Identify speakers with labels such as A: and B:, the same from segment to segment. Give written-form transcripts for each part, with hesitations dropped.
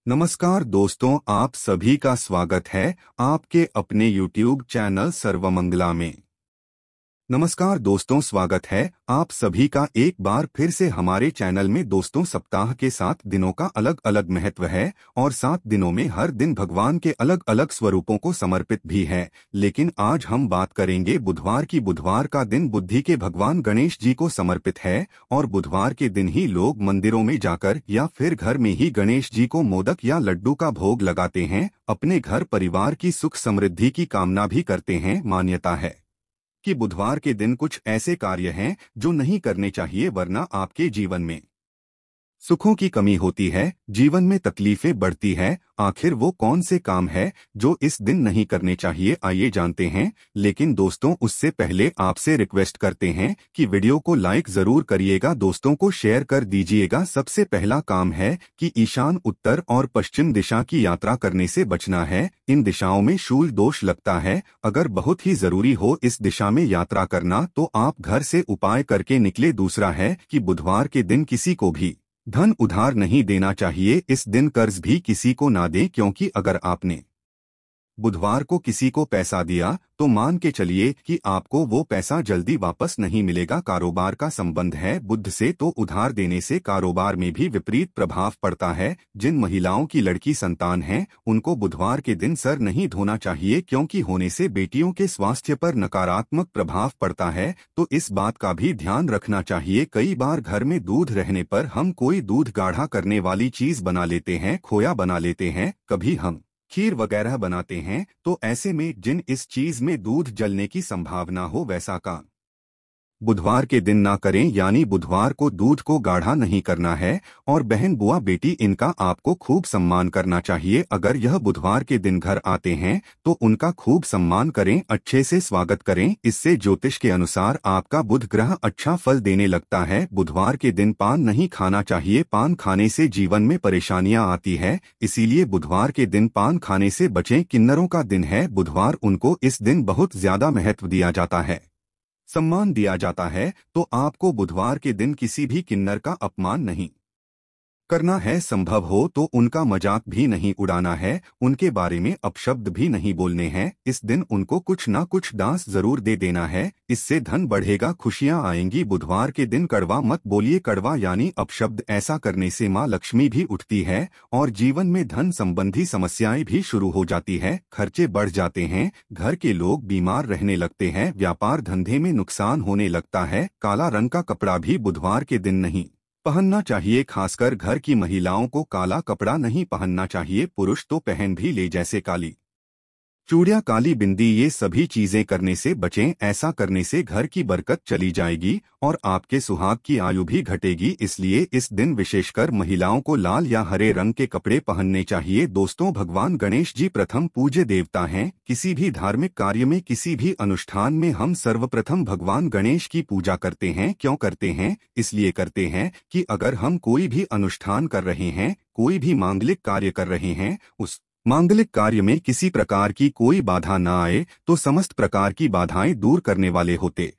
A: नमस्कार दोस्तों, आप सभी का स्वागत है आपके अपने YouTube चैनल सर्वमंगला में। नमस्कार दोस्तों, स्वागत है आप सभी का एक बार फिर से हमारे चैनल में। दोस्तों, सप्ताह के 7 दिनों का अलग अलग महत्व है और 7 दिनों में हर दिन भगवान के अलग अलग स्वरूपों को समर्पित भी है। लेकिन आज हम बात करेंगे बुधवार की। बुधवार का दिन बुद्धि के भगवान गणेश जी को समर्पित है और बुधवार के दिन ही लोग मंदिरों में जाकर या फिर घर में ही गणेश जी को मोदक या लड्डू का भोग लगाते हैं। अपने घर परिवार की सुख समृद्धि की कामना भी करते हैं। मान्यता है कि बुधवार के दिन कुछ ऐसे कार्य हैं जो नहीं करने चाहिए, वरना आपके जीवन में सुखों की कमी होती है, जीवन में तकलीफें बढ़ती है। आखिर वो कौन से काम है जो इस दिन नहीं करने चाहिए, आइए जानते हैं। लेकिन दोस्तों, उससे पहले आपसे रिक्वेस्ट करते हैं कि वीडियो को लाइक जरूर करिएगा, दोस्तों को शेयर कर दीजिएगा। सबसे पहला काम है कि ईशान, उत्तर और पश्चिम दिशा की यात्रा करने से बचना है। इन दिशाओं में शूल दोष लगता है। अगर बहुत ही जरूरी हो इस दिशा में यात्रा करना तो आप घर से उपाय करके निकले। दूसरा है कि बुधवार के दिन किसी को भी धन उधार नहीं देना चाहिए। इस दिन कर्ज भी किसी को ना दें, क्योंकि अगर आपने बुधवार को किसी को पैसा दिया तो मान के चलिए कि आपको वो पैसा जल्दी वापस नहीं मिलेगा। कारोबार का संबंध है बुध से, तो उधार देने से कारोबार में भी विपरीत प्रभाव पड़ता है। जिन महिलाओं की लड़की संतान है उनको बुधवार के दिन सर नहीं धोना चाहिए, क्योंकि होने से बेटियों के स्वास्थ्य पर नकारात्मक प्रभाव पड़ता है, तो इस बात का भी ध्यान रखना चाहिए। कई बार घर में दूध रहने पर हम कोई दूध गाढ़ा करने वाली चीज बना लेते हैं, खोया बना लेते हैं, कभी हम खीर वगैरह बनाते हैं, तो ऐसे में जिन इस चीज में दूध जलने की संभावना हो वैसा काम बुधवार के दिन ना करें। यानी बुधवार को दूध को गाढ़ा नहीं करना है। और बहन, बुआ, बेटी, इनका आपको खूब सम्मान करना चाहिए। अगर यह बुधवार के दिन घर आते हैं तो उनका खूब सम्मान करें, अच्छे से स्वागत करें। इससे ज्योतिष के अनुसार आपका बुध ग्रह अच्छा फल देने लगता है। बुधवार के दिन पान नहीं खाना चाहिए। पान खाने से जीवन में परेशानियां आती है, इसीलिए बुधवार के दिन पान खाने से बचें। किन्नरों का दिन है बुधवार, उनको इस दिन बहुत ज्यादा महत्व दिया जाता है, सम्मान दिया जाता है। तो आपको बुधवार के दिन किसी भी किन्नर का अपमान नहीं करना है। संभव हो तो उनका मजाक भी नहीं उड़ाना है, उनके बारे में अपशब्द भी नहीं बोलने हैं। इस दिन उनको कुछ ना कुछ डांस जरूर दे देना है, इससे धन बढ़ेगा, खुशियां आएंगी। बुधवार के दिन कड़वा मत बोलिए। कड़वा यानी अपशब्द, ऐसा करने से माँ लक्ष्मी भी उठती है और जीवन में धन संबंधी समस्याएं भी शुरू हो जाती है। खर्चे बढ़ जाते हैं, घर के लोग बीमार रहने लगते हैं, व्यापार धंधे में नुकसान होने लगता है। काला रंग का कपड़ा भी बुधवार के दिन नहीं पहनना चाहिए, खासकर घर की महिलाओं को काला कपड़ा नहीं पहनना चाहिए। पुरुष तो पहन भी ले, जैसे काली चूड़ियां, काली बिंदी, ये सभी चीजें करने से बचें। ऐसा करने से घर की बरकत चली जाएगी और आपके सुहाग की आयु भी घटेगी। इसलिए इस दिन विशेषकर महिलाओं को लाल या हरे रंग के कपड़े पहनने चाहिए। दोस्तों, भगवान गणेश जी प्रथम पूज्य देवता हैं। किसी भी धार्मिक कार्य में, किसी भी अनुष्ठान में हम सर्वप्रथम भगवान गणेश की पूजा करते हैं। क्यों करते हैं? इसलिए करते हैं कि अगर हम कोई भी अनुष्ठान कर रहे हैं, कोई भी मांगलिक कार्य कर रहे हैं, उस मांगलिक कार्य में किसी प्रकार की कोई बाधा न आए, तो समस्त प्रकार की बाधाएं दूर करने वाले होते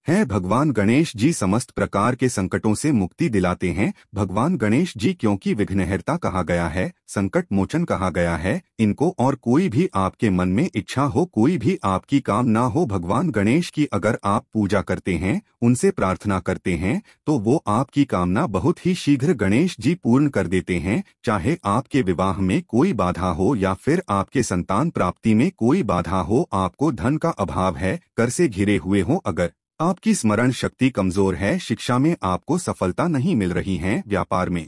A: हैं। भगवान गणेश जी समस्त प्रकार के संकटों से मुक्ति दिलाते हैं। भगवान गणेश जी क्योंकि विघ्नहर्ता कहा गया है, संकट मोचन कहा गया है, इनको और कोई भी आपके मन में इच्छा हो, कोई भी आपकी काम ना हो, भगवान गणेश की अगर आप पूजा करते हैं, उनसे प्रार्थना करते हैं, तो वो आपकी कामना बहुत ही शीघ्र गणेश जी पूर्ण कर देते हैं। चाहे आपके विवाह में कोई बाधा हो या फिर आपके संतान प्राप्ति में कोई बाधा हो, आपको धन का अभाव है, कर से घिरे हुए हो, अगर आपकी स्मरण शक्ति कमजोर है, शिक्षा में आपको सफलता नहीं मिल रही है, व्यापार में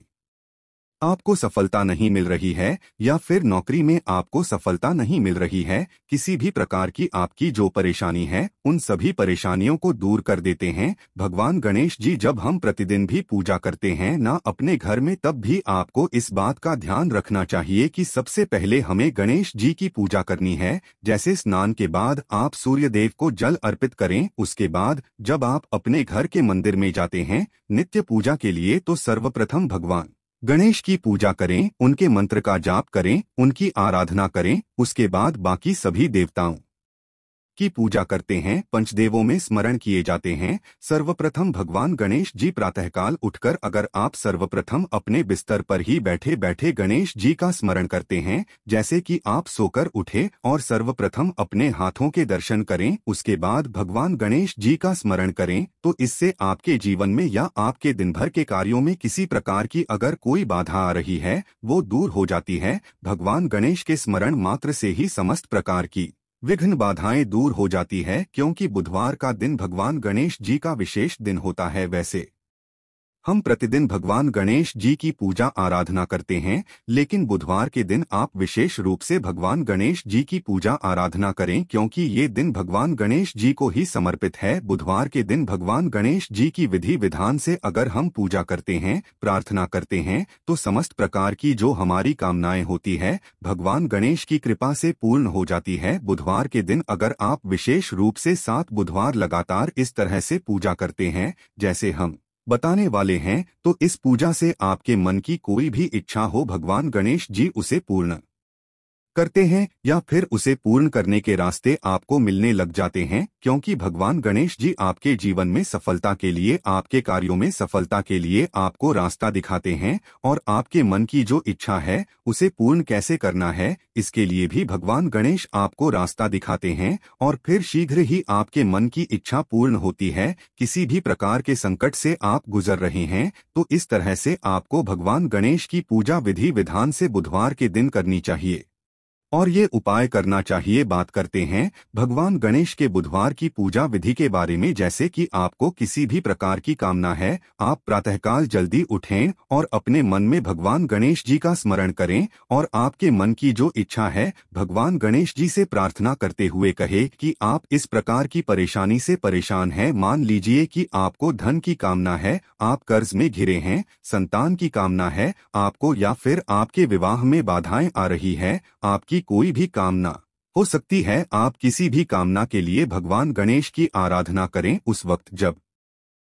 A: आपको सफलता नहीं मिल रही है, या फिर नौकरी में आपको सफलता नहीं मिल रही है, किसी भी प्रकार की आपकी जो परेशानी है, उन सभी परेशानियों को दूर कर देते हैं भगवान गणेश जी। जब हम प्रतिदिन भी पूजा करते हैं ना अपने घर में, तब भी आपको इस बात का ध्यान रखना चाहिए कि सबसे पहले हमें गणेश जी की पूजा करनी है। जैसे स्नान के बाद आप सूर्य देव को जल अर्पित करें, उसके बाद जब आप अपने घर के मंदिर में जाते हैं नित्य पूजा के लिए, तो सर्वप्रथम भगवान गणेश की पूजा करें, उनके मंत्र का जाप करें, उनकी आराधना करें, उसके बाद बाकी सभी देवताओं की पूजा करते हैं, पंचदेवों में स्मरण किए जाते हैं। सर्वप्रथम भगवान गणेश जी प्रातःकाल उठकर अगर आप सर्वप्रथम अपने बिस्तर पर ही बैठे बैठे गणेश जी का स्मरण करते हैं, जैसे कि आप सोकर उठे और सर्वप्रथम अपने हाथों के दर्शन करें, उसके बाद भगवान गणेश जी का स्मरण करें, तो इससे आपके जीवन में या आपके दिन भर के कार्यों में किसी प्रकार की अगर कोई बाधा आ रही है, वो दूर हो जाती है। भगवान गणेश के स्मरण मात्र से ही समस्त प्रकार की विघ्न बाधाएं दूर हो जाती है, क्योंकि बुधवार का दिन भगवान गणेश जी का विशेष दिन होता है। वैसे हम प्रतिदिन भगवान गणेश जी की पूजा आराधना करते हैं, लेकिन बुधवार के दिन आप विशेष रूप से भगवान गणेश जी की पूजा आराधना करें, क्योंकि ये दिन भगवान गणेश जी को ही समर्पित है। बुधवार के दिन भगवान गणेश जी की विधि विधान से अगर हम पूजा करते हैं, प्रार्थना करते हैं, तो समस्त प्रकार की जो हमारी कामनाएं होती है, भगवान गणेश की कृपा से पूर्ण हो जाती है। बुधवार के दिन अगर आप विशेष रूप से 7 बुधवार लगातार इस तरह से पूजा करते हैं जैसे हम बताने वाले हैं, तो इस पूजा से आपके मन की कोई भी इच्छा हो, भगवान गणेश जी उसे पूर्ण करते हैं या फिर उसे पूर्ण करने के रास्ते आपको मिलने लग जाते हैं, क्योंकि भगवान गणेश जी आपके जीवन में सफलता के लिए, आपके कार्यों में सफलता के लिए आपको रास्ता दिखाते हैं और आपके मन की जो इच्छा है उसे पूर्ण कैसे करना है, इसके लिए भी भगवान गणेश आपको रास्ता दिखाते हैं और फिर शीघ्र ही आपके मन की इच्छा पूर्ण होती है। किसी भी प्रकार के संकट से आप गुजर रहे हैं, तो इस तरह से आपको भगवान गणेश की पूजा विधि विधान से बुधवार के दिन करनी चाहिए और ये उपाय करना चाहिए। बात करते हैं भगवान गणेश के बुधवार की पूजा विधि के बारे में। जैसे कि आपको किसी भी प्रकार की कामना है, आप प्रातःकाल जल्दी उठें और अपने मन में भगवान गणेश जी का स्मरण करें और आपके मन की जो इच्छा है भगवान गणेश जी से प्रार्थना करते हुए कहे कि आप इस प्रकार की परेशानी से परेशान हैं। मान लीजिए कि आपको धन की कामना है, आप कर्ज में घिरे हैं, संतान की कामना है आपको, या फिर आपके विवाह में बाधाएं आ रही है, आपकी कोई भी कामना हो सकती है। आप किसी भी कामना के लिए भगवान गणेश की आराधना करें। उस वक्त जब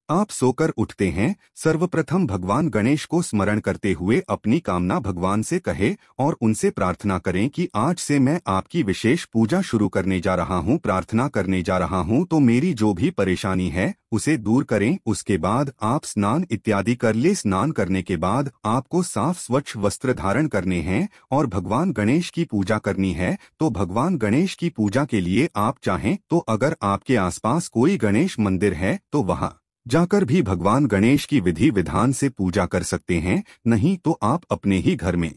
A: आप सोकर उठते हैं, सर्वप्रथम भगवान गणेश को स्मरण करते हुए अपनी कामना भगवान से कहे और उनसे प्रार्थना करें कि आज से मैं आपकी विशेष पूजा शुरू करने जा रहा हूं, प्रार्थना करने जा रहा हूं, तो मेरी जो भी परेशानी है उसे दूर करें। उसके बाद आप स्नान इत्यादि कर ले। स्नान करने के बाद आपको साफ स्वच्छ वस्त्र धारण करने हैं और भगवान गणेश की पूजा करनी है। तो भगवान गणेश की पूजा के लिए आप चाहें तो अगर आपके आसपास कोई गणेश मंदिर है तो वहां जाकर भी भगवान गणेश की विधि विधान से पूजा कर सकते हैं, नहीं तो आप अपने ही घर में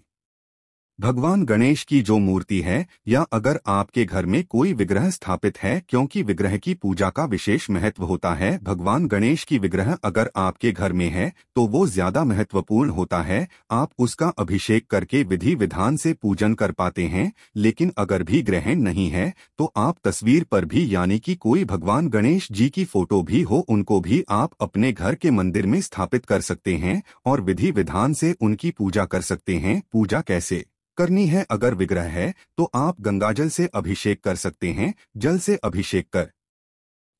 A: भगवान गणेश की जो मूर्ति है या अगर आपके घर में कोई विग्रह स्थापित है, क्योंकि विग्रह की पूजा का विशेष महत्व होता है। भगवान गणेश की विग्रह अगर आपके घर में है तो वो ज्यादा महत्वपूर्ण होता है। आप उसका अभिषेक करके विधि विधान से पूजन कर पाते हैं। लेकिन अगर भी ग्रहण नहीं है तो आप तस्वीर पर भी, यानी कि कोई भगवान गणेश जी की फोटो भी हो, उनको भी आप अपने घर के मंदिर में स्थापित कर सकते हैं और विधि विधान से उनकी पूजा कर सकते हैं। पूजा कैसे करनी है? अगर विग्रह है तो आप गंगाजल से अभिषेक कर सकते हैं, जल से अभिषेक कर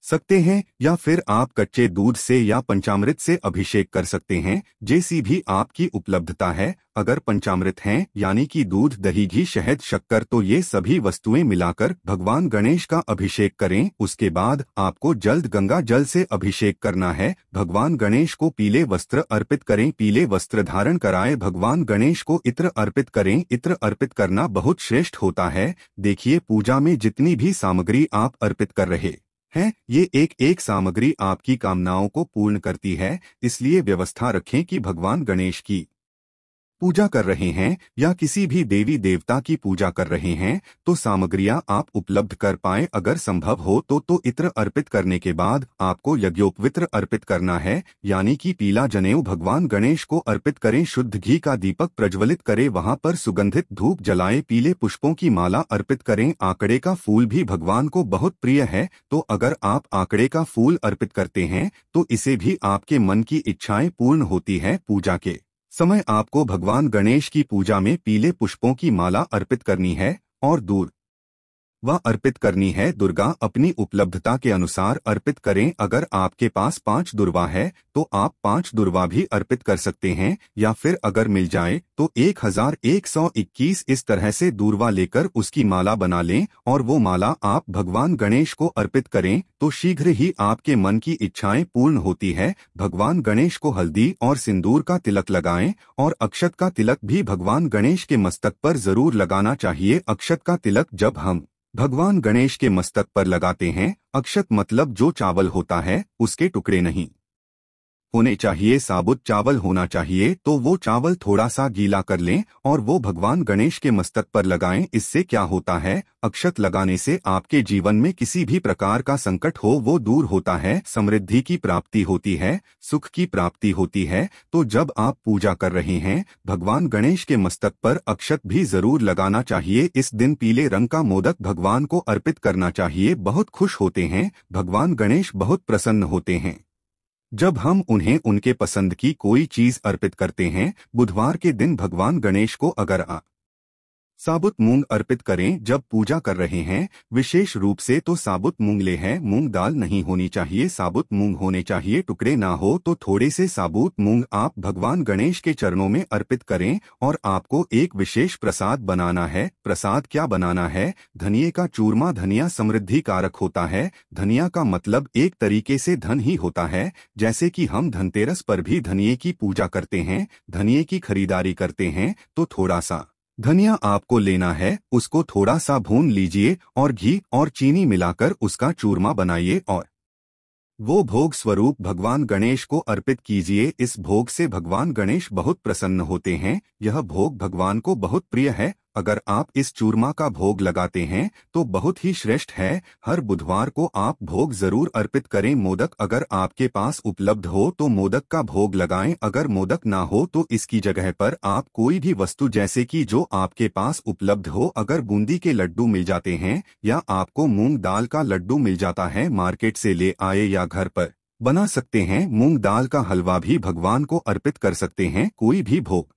A: सकते हैं, या फिर आप कच्चे दूध से या पंचामृत से अभिषेक कर सकते हैं, जैसी भी आपकी उपलब्धता है। अगर पंचामृत हैं यानी कि दूध, दही, घी, शहद, शक्कर, तो ये सभी वस्तुएं मिलाकर भगवान गणेश का अभिषेक करें। उसके बाद आपको जल्द गंगा जल से अभिषेक करना है। भगवान गणेश को पीले वस्त्र अर्पित करें, पीले वस्त्र धारण कराए। भगवान गणेश को इत्र अर्पित करें। इत्र अर्पित करना बहुत श्रेष्ठ होता है। देखिए, पूजा में जितनी भी सामग्री आप अर्पित कर रहे हैं, ये एक एक सामग्री आपकी कामनाओं को पूर्ण करती है। इसलिए व्यवस्था रखें कि भगवान गणेश की पूजा कर रहे हैं या किसी भी देवी देवता की पूजा कर रहे हैं तो सामग्रियां आप उपलब्ध कर पाएं। अगर संभव हो तो इत्र अर्पित करने के बाद आपको यज्ञोपवित्र अर्पित करना है, यानी कि पीला जनेऊ भगवान गणेश को अर्पित करें। शुद्ध घी का दीपक प्रज्वलित करें, वहां पर सुगंधित धूप जलाएं, पीले पुष्पों की माला अर्पित करें। आंकड़े का फूल भी भगवान को बहुत प्रिय है, तो अगर आप आंकड़े का फूल अर्पित करते हैं तो इसे भी आपके मन की इच्छाएं पूर्ण होती है। पूजा के समय आपको भगवान गणेश की पूजा में पीले पुष्पों की माला अर्पित करनी है और दूर वह अर्पित करनी है दुर्गा अपनी उपलब्धता के अनुसार अर्पित करें। अगर आपके पास 5 दुर्वा है तो आप 5 दुर्वा भी अर्पित कर सकते हैं, या फिर अगर मिल जाए तो 1121 इस तरह से दूर्वा लेकर उसकी माला बना लें और वो माला आप भगवान गणेश को अर्पित करें तो शीघ्र ही आपके मन की इच्छाएं पूर्ण होती है। भगवान गणेश को हल्दी और सिंदूर का तिलक लगाएं और अक्षत का तिलक भी भगवान गणेश के मस्तक पर जरूर लगाना चाहिए। अक्षत का तिलक जब हम भगवान गणेश के मस्तक पर लगाते हैं, अक्षत मतलब जो चावल होता है उसके टुकड़े नहीं होने चाहिए, साबुत चावल होना चाहिए। तो वो चावल थोड़ा सा गीला कर लें और वो भगवान गणेश के मस्तक पर लगाएं। इससे क्या होता है, अक्षत लगाने से आपके जीवन में किसी भी प्रकार का संकट हो वो दूर होता है, समृद्धि की प्राप्ति होती है, सुख की प्राप्ति होती है। तो जब आप पूजा कर रहे हैं, भगवान गणेश के मस्तक पर अक्षत भी जरूर लगाना चाहिए। इस दिन पीले रंग का मोदक भगवान को अर्पित करना चाहिए। बहुत खुश होते हैं, भगवान गणेश बहुत प्रसन्न होते हैं जब हम उन्हें उनके पसंद की कोई चीज अर्पित करते हैं। बुधवार के दिन भगवान गणेश को अगर साबुत मूंग अर्पित करें जब पूजा कर रहे हैं, विशेष रूप से तो साबुत मूंग ले है, मूंग दाल नहीं होनी चाहिए, साबुत मूंग होने चाहिए, टुकड़े ना हो। तो थोड़े से साबुत मूंग आप भगवान गणेश के चरणों में अर्पित करें और आपको एक विशेष प्रसाद बनाना है। प्रसाद क्या बनाना है, धनिये का चूरमा। धनिया समृद्धि कारक होता है। धनिया का मतलब एक तरीके से धन ही होता है। जैसे कि हम धनतेरस पर भी धनिये की पूजा करते हैं, धनिये की खरीदारी करते हैं, तो थोड़ा सा धनिया आपको लेना है, उसको थोड़ा सा भून लीजिए और घी और चीनी मिलाकर उसका चूरमा बनाइए और वो भोग स्वरूप भगवान गणेश को अर्पित कीजिए। इस भोग से भगवान गणेश बहुत प्रसन्न होते हैं। यह भोग भगवान को बहुत प्रिय है। अगर आप इस चूरमा का भोग लगाते हैं तो बहुत ही श्रेष्ठ है। हर बुधवार को आप भोग जरूर अर्पित करें। मोदक अगर आपके पास उपलब्ध हो तो मोदक का भोग लगाएं। अगर मोदक ना हो तो इसकी जगह पर आप कोई भी वस्तु जैसे कि जो आपके पास उपलब्ध हो, अगर बूंदी के लड्डू मिल जाते हैं या आपको मूंग दाल का लड्डू मिल जाता है मार्केट से ले आए, या घर पर बना सकते हैं, मूंग दाल का हलवा भी भगवान को अर्पित कर सकते हैं। कोई भी भोग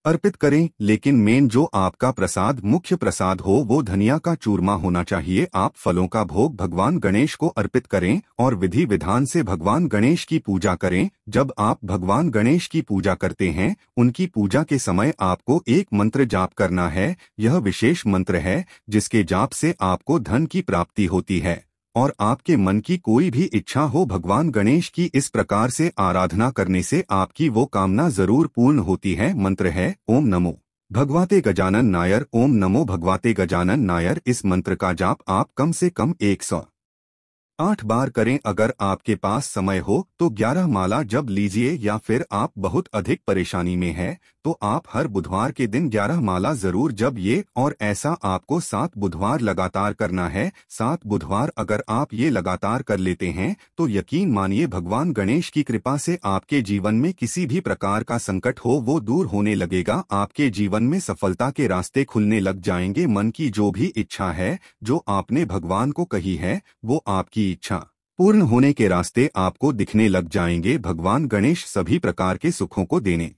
A: अर्पित करें, लेकिन मेन जो आपका प्रसाद मुख्य प्रसाद हो वो धनिया का चूरमा होना चाहिए। आप फलों का भोग भगवान गणेश को अर्पित करें और विधि विधान से भगवान गणेश की पूजा करें। जब आप भगवान गणेश की पूजा करते हैं, उनकी पूजा के समय आपको एक मंत्र जाप करना है। यह विशेष मंत्र है जिसके जाप से आपको धन की प्राप्ति होती है और आपके मन की कोई भी इच्छा हो, भगवान गणेश की इस प्रकार से आराधना करने से आपकी वो कामना जरूर पूर्ण होती है। मंत्र है ओम नमो भगवते गजानन नायर। ओम नमो भगवते गजानन नायर। इस मंत्र का जाप आप कम से कम 108 बार करें। अगर आपके पास समय हो तो 11 माला जप लीजिए, या फिर आप बहुत अधिक परेशानी में हैं तो आप हर बुधवार के दिन 11 माला जरूर जपिए और ऐसा आपको 7 बुधवार लगातार करना है। 7 बुधवार अगर आप ये लगातार कर लेते हैं तो यकीन मानिए भगवान गणेश की कृपा से आपके जीवन में किसी भी प्रकार का संकट हो वो दूर होने लगेगा। आपके जीवन में सफलता के रास्ते खुलने लग जाएंगे। मन की जो भी इच्छा है, जो आपने भगवान को कही है, वो आपकी इच्छा पूर्ण होने के रास्ते आपको दिखने लग जाएंगे। भगवान गणेश सभी प्रकार के सुखों को देने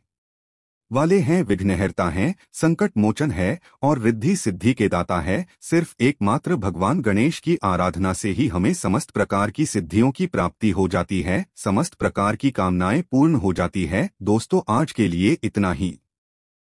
A: वाले हैं, विघ्नहर्ता हैं, संकट मोचन है और रिद्धि सिद्धि के दाता है। सिर्फ एकमात्र भगवान गणेश की आराधना से ही हमें समस्त प्रकार की सिद्धियों की प्राप्ति हो जाती है, समस्त प्रकार की कामनाएं पूर्ण हो जाती है। दोस्तों, आज के लिए इतना ही।